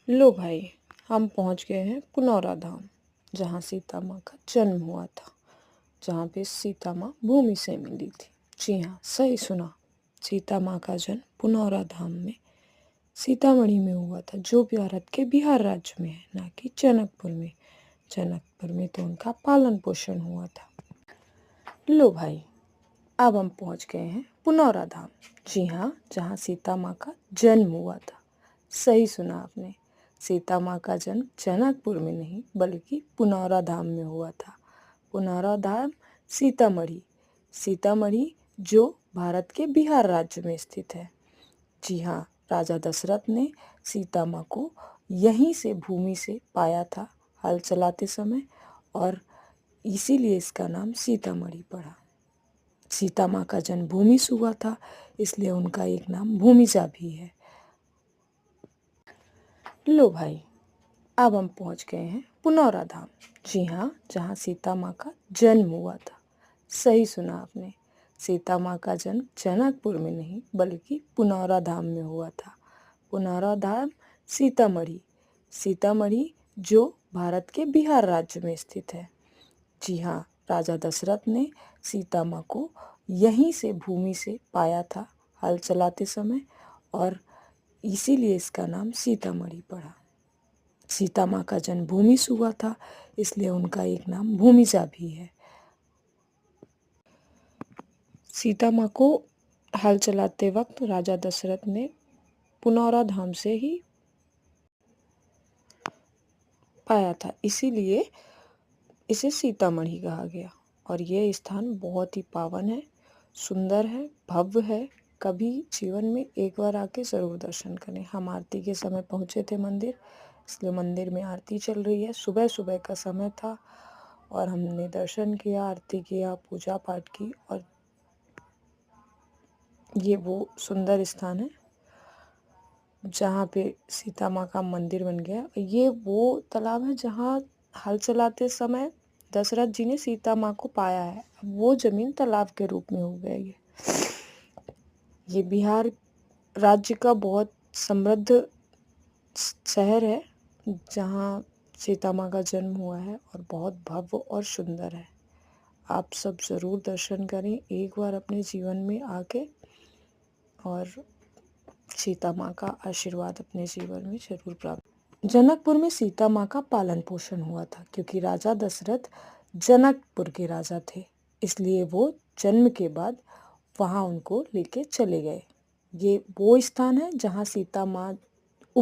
लो भाई, हम पहुंच गए हैं पुनौरा धाम, जहाँ सीता माँ का जन्म हुआ था, जहाँ पे सीता माँ भूमि से मिली थी। जी हाँ, सही सुना। सीता माँ का जन्म पुनौरा धाम में सीतामढ़ी में हुआ था, जो भारत के बिहार राज्य में है, ना कि जनकपुर में। जनकपुर में तो उनका पालन पोषण हुआ था। लो भाई, अब हम पहुंच गए हैं पुनौरा धाम। जी हाँ, जहाँ सीता माँ का जन्म हुआ था। सही सुना आपने। सीता माँ का जन्म जनकपुर में नहीं बल्कि पुनौरा धाम में हुआ था। पुनौरा धाम सीतामढ़ी, सीतामढ़ी जो भारत के बिहार राज्य में स्थित है। जी हाँ, राजा दशरथ ने सीता माँ को यहीं से भूमि से पाया था हल चलाते समय, और इसीलिए इसका नाम सीतामढ़ी पड़ा। सीता माँ का जन्म भूमि से हुआ था, इसलिए उनका एक नाम भूमिजा भी है। लो भाई, अब हम पहुंच गए हैं पुनौरा धाम। जी हाँ, जहाँ सीता माँ का जन्म हुआ था। सही सुना आपने। सीता माँ का जन्म जनकपुर में नहीं बल्कि पुनौरा धाम में हुआ था। पुनौरा धाम सीतामढ़ी, सीतामढ़ी जो भारत के बिहार राज्य में स्थित है। जी हाँ, राजा दशरथ ने सीता माँ को यहीं से भूमि से पाया था हल चलाते समय, और इसीलिए इसका नाम सीतामढ़ी पड़ा। सीता माँ का जन्म भूमि से हुआ था, इसलिए उनका एक नाम भूमिजा भी है। सीता माँ को हल चलाते वक्त राजा दशरथ ने पुनौरा धाम से ही पाया था, इसीलिए इसे सीतामढ़ी कहा गया। और ये स्थान बहुत ही पावन है, सुंदर है, भव्य है। कभी जीवन में एक बार आके ज़रूर दर्शन करें। हम आरती के समय पहुँचे थे मंदिर, इसलिए मंदिर में आरती चल रही है। सुबह सुबह का समय था और हमने दर्शन किया, आरती किया, पूजा पाठ की। और ये वो सुंदर स्थान है जहाँ पे सीता माँ का मंदिर बन गया। ये वो तालाब है जहाँ हल चलाते समय दशरथ जी ने सीता माँ को पाया है। अब वो जमीन तालाब के रूप में हो गई है। ये बिहार राज्य का बहुत समृद्ध शहर है जहाँ सीता माँ का जन्म हुआ है, और बहुत भव्य और सुंदर है। आप सब ज़रूर दर्शन करें एक बार अपने जीवन में आके, और सीता माँ का आशीर्वाद अपने जीवन में जरूर प्राप्त। जनकपुर में सीता माँ का पालन पोषण हुआ था, क्योंकि राजा दशरथ जनकपुर के राजा थे, इसलिए वो जन्म के बाद वहाँ उनको लेके चले गए। ये वो स्थान है जहाँ सीता माँ